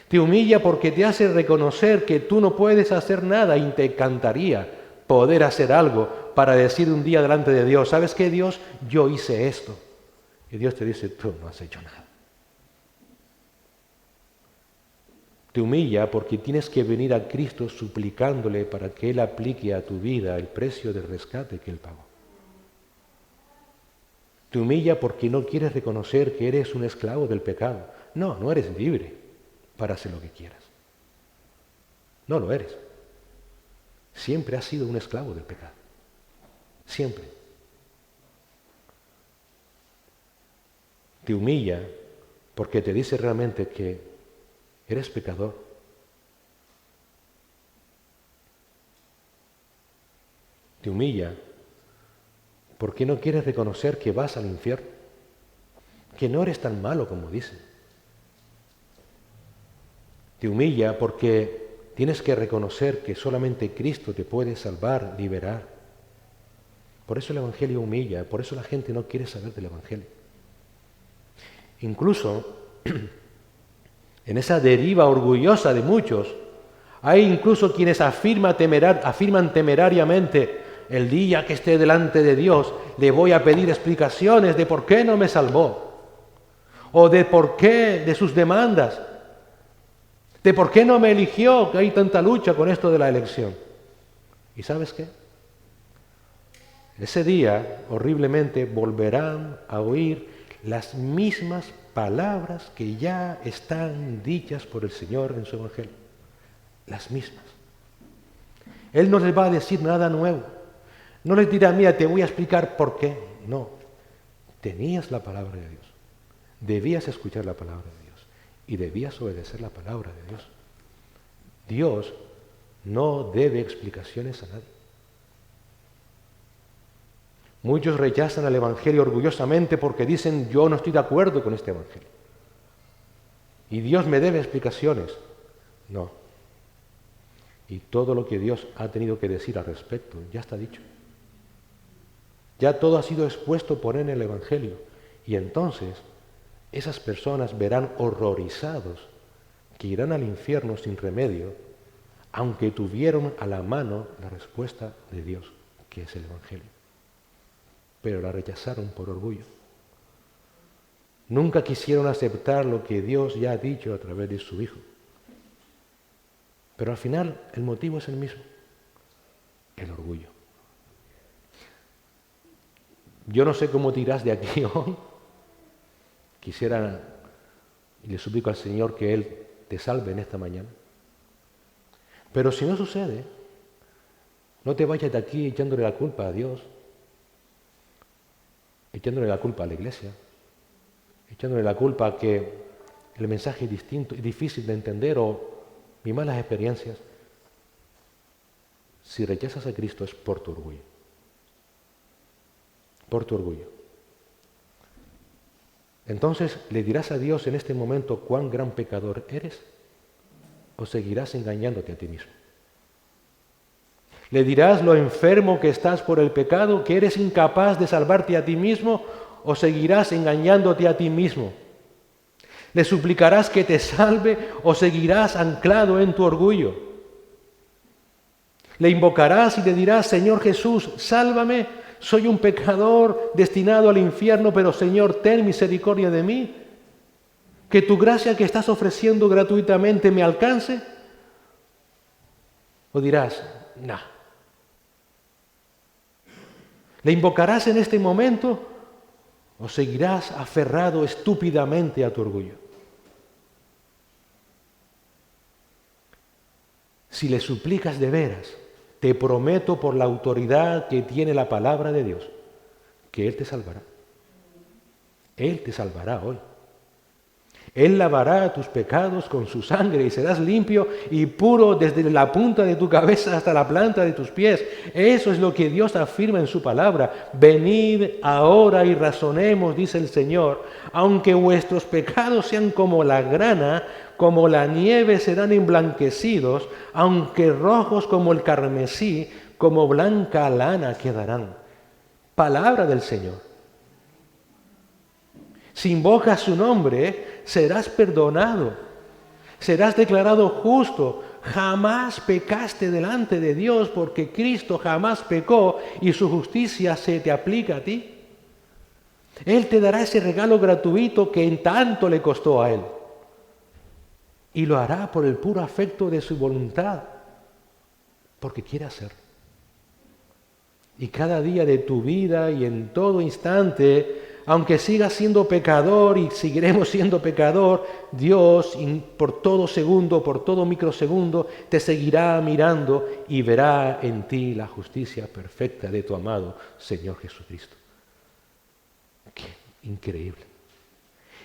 Te humilla porque te hace reconocer que tú no puedes hacer nada y te encantaría poder hacer algo para decir un día delante de Dios, ¿sabes qué, Dios? Yo hice esto. Y Dios te dice, tú no has hecho nada. Te humilla porque tienes que venir a Cristo suplicándole para que Él aplique a tu vida el precio del rescate que Él pagó. Te humilla porque no quieres reconocer que eres un esclavo del pecado. No, no eres libre para hacer lo que quieras. No lo eres. Siempre has sido un esclavo del pecado. Siempre. Te humilla porque te dice realmente que eres pecador. Te humilla porque no quieres reconocer que vas al infierno, que no eres tan malo como dicen. Te humilla porque tienes que reconocer que solamente Cristo te puede salvar, liberar. Por eso el Evangelio humilla, por eso la gente no quiere saber del Evangelio. Incluso en esa deriva orgullosa de muchos, hay incluso quienes afirman temerariamente: el día que esté delante de Dios le voy a pedir explicaciones de por qué no me salvó, o de por qué, de sus demandas, de por qué no me eligió, que hay tanta lucha con esto de la elección. ¿Y sabes qué? Ese día, horriblemente, volverán a oír las mismas palabras que ya están dichas por el Señor en su Evangelio. Las mismas. Él no les va a decir nada nuevo. No les dirá: mira, te voy a explicar por qué. No. Tenías la palabra de Dios. Debías escuchar la palabra de Dios. Y debías obedecer la palabra de Dios. Dios no debe explicaciones a nadie. Muchos rechazan el Evangelio orgullosamente porque dicen: yo no estoy de acuerdo con este Evangelio. Y Dios me debe explicaciones. No. Y todo lo que Dios ha tenido que decir al respecto ya está dicho. Ya todo ha sido expuesto por él en el Evangelio. Y entonces esas personas verán horrorizados que irán al infierno sin remedio, aunque tuvieron a la mano la respuesta de Dios, que es el Evangelio. Pero la rechazaron por orgullo. Nunca quisieron aceptar lo que Dios ya ha dicho a través de su Hijo. Pero al final el motivo es el mismo: el orgullo. Yo no sé cómo te irás de aquí hoy. Quisiera, y le suplico al Señor que Él te salve en esta mañana. Pero si no sucede, no te vayas de aquí echándole la culpa a Dios, echándole la culpa a la iglesia, echándole la culpa a que el mensaje es distinto y difícil de entender, o mis malas experiencias. Si rechazas a Cristo es por tu orgullo. Por tu orgullo. Entonces, ¿le dirás a Dios en este momento cuán gran pecador eres? ¿O seguirás engañándote a ti mismo? ¿Le dirás lo enfermo que estás por el pecado, que eres incapaz de salvarte a ti mismo? ¿O seguirás engañándote a ti mismo? ¿Le suplicarás que te salve o seguirás anclado en tu orgullo? ¿Le invocarás y le dirás: Señor Jesús, sálvame, soy un pecador destinado al infierno, pero Señor, ten misericordia de mí? ¿Que tu gracia que estás ofreciendo gratuitamente me alcance? ¿O dirás: no? ¿Le invocarás en este momento o seguirás aferrado estúpidamente a tu orgullo? Si le suplicas de veras, te prometo por la autoridad que tiene la palabra de Dios, que Él te salvará. Él te salvará hoy. Él lavará tus pecados con su sangre y serás limpio y puro desde la punta de tu cabeza hasta la planta de tus pies. Eso es lo que Dios afirma en su palabra. Venid ahora y razonemos, dice el Señor. Aunque vuestros pecados sean como la grana, como la nieve serán emblanquecidos, aunque rojos como el carmesí, como blanca lana quedarán. Palabra del Señor. Si invocas su nombre, serás perdonado, serás declarado justo. Jamás pecaste delante de Dios porque Cristo jamás pecó y su justicia se te aplica a ti. Él te dará ese regalo gratuito que en tanto le costó a Él. Y lo hará por el puro afecto de su voluntad, porque quiere hacerlo. Y cada día de tu vida y en todo instante aunque sigas siendo pecador y seguiremos siendo pecador, Dios por todo segundo, por todo microsegundo, te seguirá mirando y verá en ti la justicia perfecta de tu amado Señor Jesucristo. ¡Qué increíble!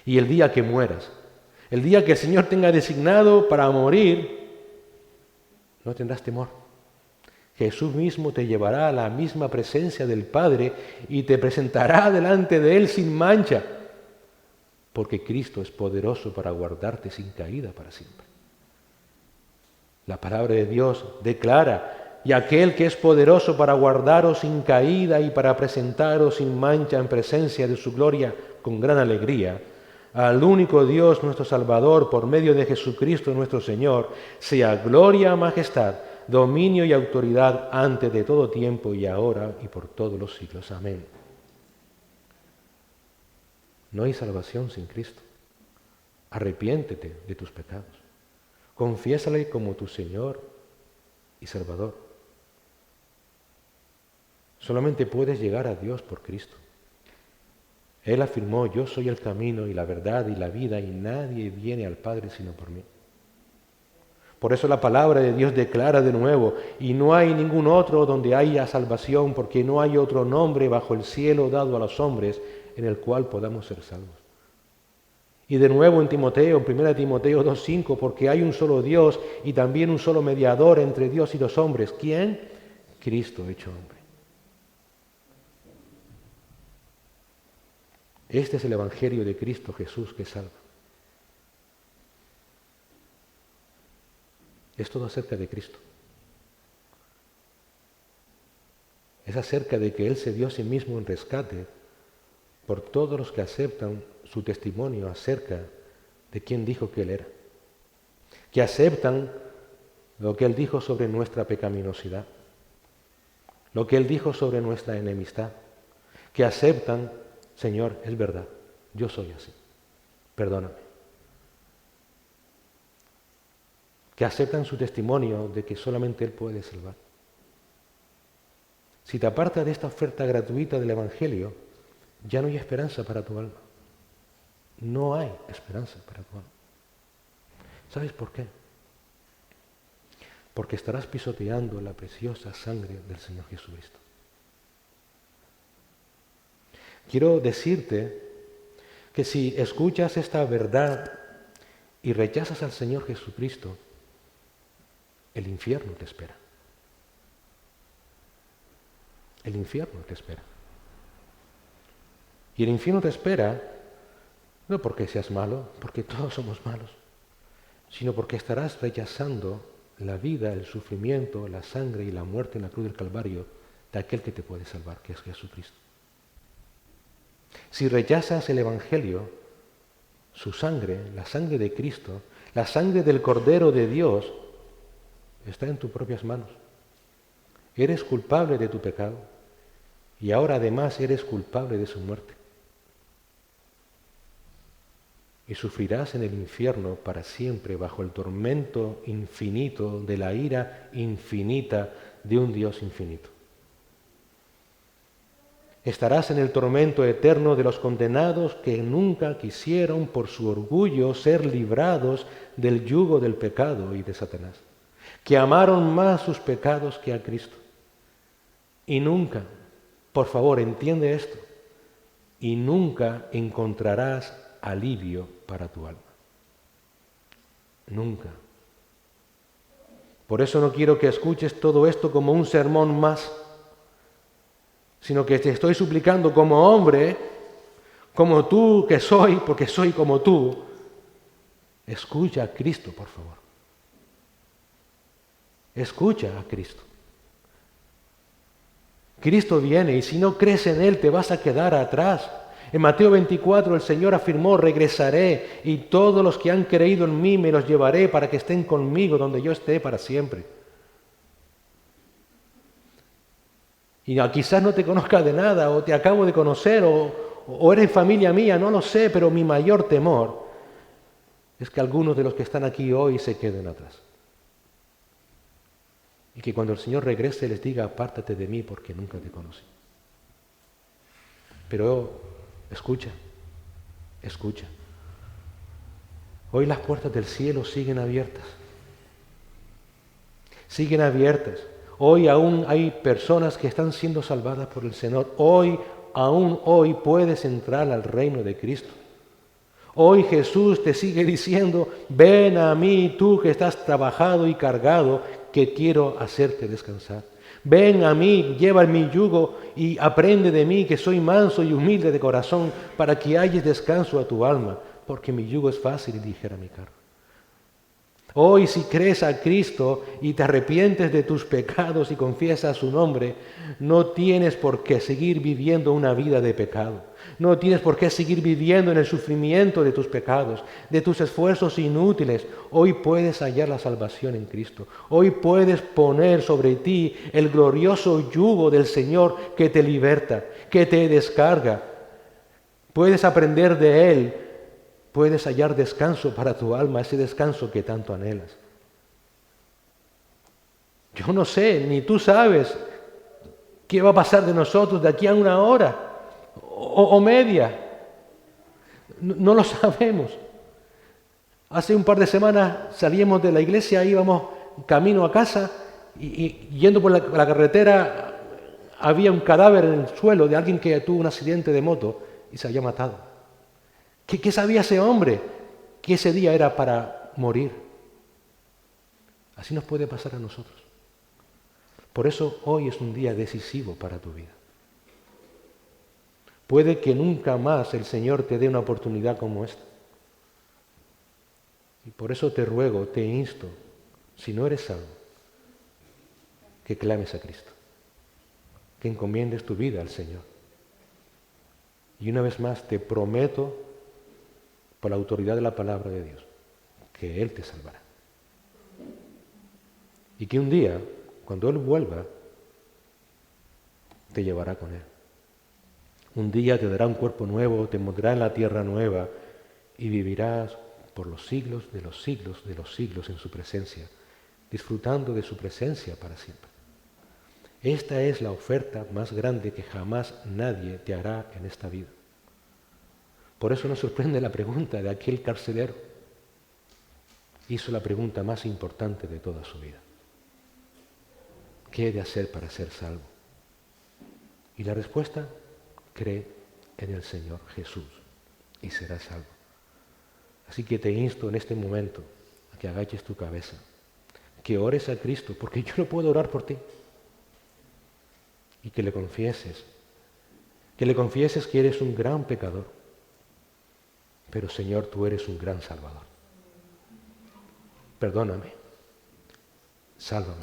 Y el día que mueras, el día que el Señor tenga designado para morir, no tendrás temor. Jesús mismo te llevará a la misma presencia del Padre y te presentará delante de Él sin mancha, porque Cristo es poderoso para guardarte sin caída para siempre. La palabra de Dios declara: y aquel que es poderoso para guardaros sin caída y para presentaros sin mancha en presencia de su gloria con gran alegría, al único Dios nuestro Salvador, por medio de Jesucristo nuestro Señor, sea gloria, majestad, dominio y autoridad antes de todo tiempo y ahora y por todos los siglos. Amén. No hay salvación sin Cristo. Arrepiéntete de tus pecados. Confiésale como tu Señor y Salvador. Solamente puedes llegar a Dios por Cristo. Él afirmó: yo soy el camino y la verdad y la vida, y nadie viene al Padre sino por mí. Por eso la palabra de Dios declara de nuevo: y no hay ningún otro donde haya salvación, porque no hay otro nombre bajo el cielo dado a los hombres en el cual podamos ser salvos. Y de nuevo en Timoteo, en 1 Timoteo 2:5, porque hay un solo Dios y también un solo mediador entre Dios y los hombres. ¿Quién? Cristo hecho hombre. Este es el Evangelio de Cristo Jesús que salva. Es todo acerca de Cristo. Es acerca de que Él se dio a sí mismo en rescate por todos los que aceptan su testimonio acerca de quién dijo que Él era. Que aceptan lo que Él dijo sobre nuestra pecaminosidad, lo que Él dijo sobre nuestra enemistad. Que aceptan: Señor, es verdad, yo soy así, perdóname. Que aceptan su testimonio de que solamente Él puede salvar. Si te apartas de esta oferta gratuita del Evangelio, ya no hay esperanza para tu alma. No hay esperanza para tu alma. ¿Sabes por qué? Porque estarás pisoteando la preciosa sangre del Señor Jesucristo. Quiero decirte que si escuchas esta verdad y rechazas al Señor Jesucristo, el infierno te espera. El infierno te espera. Y el infierno te espera no porque seas malo, porque todos somos malos, sino porque estarás rechazando la vida, el sufrimiento, la sangre y la muerte en la cruz del Calvario de aquel que te puede salvar, que es Jesucristo. Si rechazas el Evangelio, su sangre, la sangre de Cristo, la sangre del Cordero de Dios, está en tus propias manos. Eres culpable de tu pecado y ahora además eres culpable de su muerte. Y sufrirás en el infierno para siempre bajo el tormento infinito de la ira infinita de un Dios infinito. Estarás en el tormento eterno de los condenados que nunca quisieron por su orgullo ser librados del yugo del pecado y de Satanás, que amaron más sus pecados que a Cristo. Y nunca, por favor, entiende esto, y nunca encontrarás alivio para tu alma. Nunca. Por eso no quiero que escuches todo esto como un sermón más, sino que te estoy suplicando como hombre, como tú que soy, porque soy como tú, escucha a Cristo, por favor. Escucha a Cristo. Cristo viene y si no crees en Él te vas a quedar atrás. En Mateo 24 el Señor afirmó: regresaré y todos los que han creído en mí me los llevaré para que estén conmigo donde yo esté para siempre. Y quizás no te conozca de nada, o te acabo de conocer, o eres familia mía, no lo sé, pero mi mayor temor es que algunos de los que están aquí hoy se queden atrás. Y que cuando el Señor regrese les diga: apártate de mí porque nunca te conocí. Pero Escucha, escucha. Hoy las puertas del cielo siguen abiertas. Siguen abiertas. Hoy aún hay personas que están siendo salvadas por el Señor. Aún hoy puedes entrar al reino de Cristo. Hoy Jesús te sigue diciendo, ven a mí tú que estás trabajado y cargado, que quiero hacerte descansar. Ven a mí, lleva mi yugo y aprende de mí, que soy manso y humilde de corazón, para que halles descanso a tu alma, porque mi yugo es fácil y ligera mi carga. Hoy, si crees a Cristo y te arrepientes de tus pecados y confiesas su nombre, no tienes por qué seguir viviendo una vida de pecado. No tienes por qué seguir viviendo en el sufrimiento de tus pecados, de tus esfuerzos inútiles. Hoy puedes hallar la salvación en Cristo. Hoy puedes poner sobre ti el glorioso yugo del Señor que te liberta, que te descarga. Puedes aprender de Él. Puedes hallar descanso para tu alma, ese descanso que tanto anhelas. Yo no sé, ni tú sabes qué va a pasar de nosotros de aquí a una hora o media. No lo sabemos. Hace un par de semanas salíamos de la iglesia, íbamos camino a casa y yendo por la carretera había un cadáver en el suelo de alguien que tuvo un accidente de moto y se había matado. ¿Qué sabía ese hombre? Que ese día era para morir. Así nos puede pasar a nosotros. Por eso hoy es un día decisivo para tu vida. Puede que nunca más el Señor te dé una oportunidad como esta. Y por eso te ruego, te insto, si no eres salvo, que clames a Cristo, que encomiendes tu vida al Señor. Y una vez más te prometo, por la autoridad de la palabra de Dios, que Él te salvará. Y que un día, cuando Él vuelva, te llevará con Él. Un día te dará un cuerpo nuevo, te pondrá en la tierra nueva y vivirás por los siglos de los siglos de los siglos en su presencia, disfrutando de su presencia para siempre. Esta es la oferta más grande que jamás nadie te hará en esta vida. Por eso nos sorprende la pregunta de aquel carcelero. Hizo la pregunta más importante de toda su vida. ¿Qué he de hacer para ser salvo? Y la respuesta, cree en el Señor Jesús y serás salvo. Así que te insto en este momento a que agaches tu cabeza, que ores a Cristo, porque yo no puedo orar por ti. Y que le confieses que eres un gran pecador. Pero Señor, tú eres un gran Salvador. Perdóname, sálvame.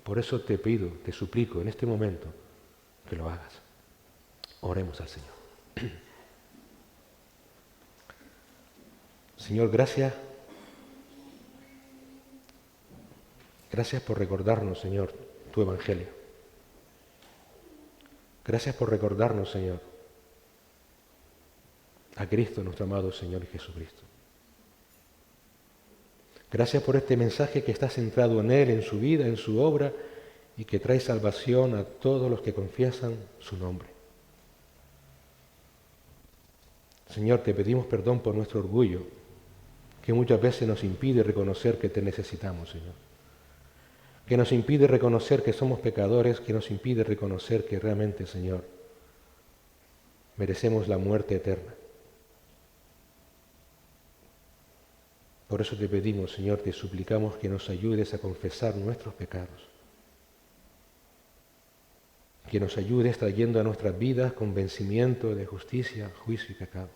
Por eso te pido, te suplico en este momento que lo hagas. Oremos al Señor. Señor, gracias. Gracias por recordarnos, Señor, tu Evangelio. Gracias por recordarnos, Señor, a Cristo, nuestro amado Señor Jesucristo. Gracias por este mensaje que está centrado en Él, en su vida, en su obra, y que trae salvación a todos los que confiesan su nombre. Señor, te pedimos perdón por nuestro orgullo, que muchas veces nos impide reconocer que te necesitamos, Señor. Que nos impide reconocer que somos pecadores, que nos impide reconocer que realmente, Señor, merecemos la muerte eterna. Por eso te pedimos, Señor, te suplicamos que nos ayudes a confesar nuestros pecados. Que nos ayudes trayendo a nuestras vidas convencimiento de justicia, juicio y pecado.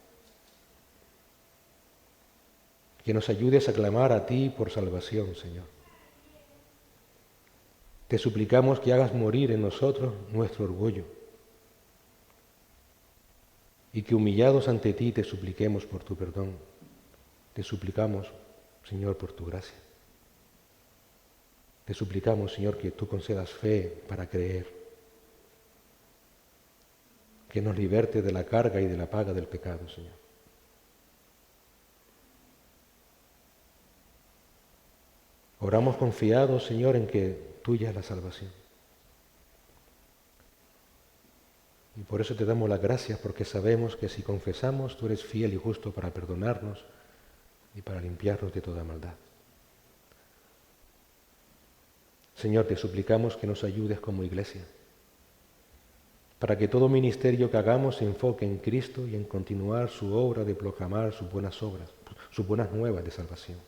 Que nos ayudes a clamar a ti por salvación, Señor. Te suplicamos que hagas morir en nosotros nuestro orgullo. Y que humillados ante ti te supliquemos por tu perdón. Te suplicamos, Señor, por tu gracia. Te suplicamos, Señor, que tú concedas fe para creer. Que nos liberte de la carga y de la paga del pecado, Señor. Oramos confiados, Señor, en que tuya es la salvación. Y por eso te damos las gracias, porque sabemos que si confesamos, tú eres fiel y justo para perdonarnos y para limpiarnos de toda maldad. Señor, te suplicamos que nos ayudes como iglesia, para que todo ministerio que hagamos se enfoque en Cristo y en continuar su obra de proclamar sus buenas obras, sus buenas nuevas de salvación.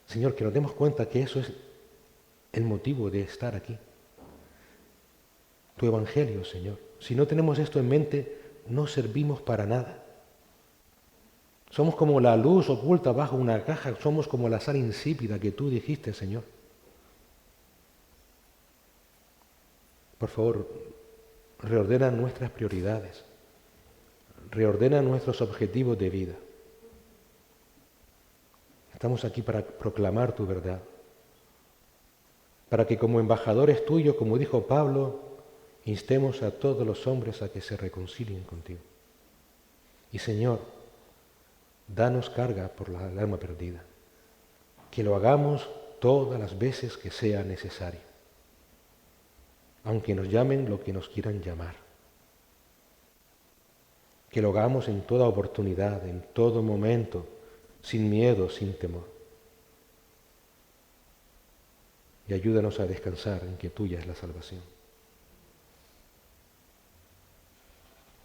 Señor, que nos demos cuenta que eso es el motivo de estar aquí. Tu evangelio, Señor. Si no tenemos esto en mente, no servimos para nada. Somos como la luz oculta bajo una caja, somos como la sal insípida que tú dijiste, Señor. Por favor, reordena nuestras prioridades, reordena nuestros objetivos de vida. Estamos aquí para proclamar tu verdad, para que como embajadores tuyos, como dijo Pablo, instemos a todos los hombres a que se reconcilien contigo. Y Señor, danos carga por la alma perdida, que lo hagamos todas las veces que sea necesario, aunque nos llamen lo que nos quieran llamar. Que lo hagamos en toda oportunidad, en todo momento, sin miedo, sin temor. Y ayúdanos a descansar en que tuya es la salvación.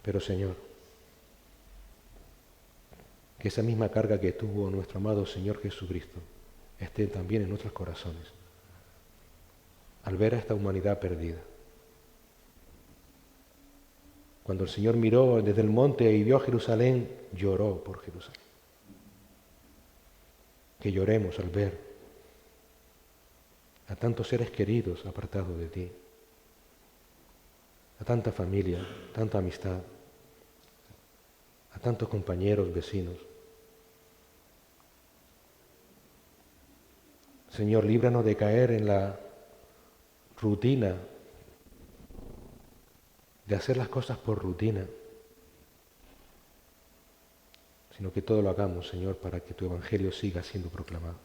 Pero Señor, que esa misma carga que tuvo nuestro amado Señor Jesucristo esté también en nuestros corazones, al ver a esta humanidad perdida. Cuando el Señor miró desde el monte y vio a Jerusalén, lloró por Jerusalén. Que lloremos al ver a tantos seres queridos apartados de ti, a tanta familia, tanta amistad, a tantos compañeros, vecinos. Señor, líbranos de caer en la rutina, de hacer las cosas por rutina, sino que todo lo hagamos, Señor, para que tu Evangelio siga siendo proclamado.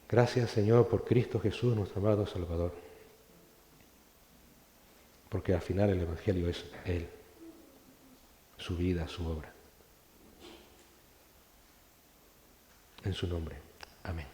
Gracias, Señor, por Cristo Jesús, nuestro amado Salvador, porque al final el Evangelio es Él, su vida, su obra. En su nombre. Amén.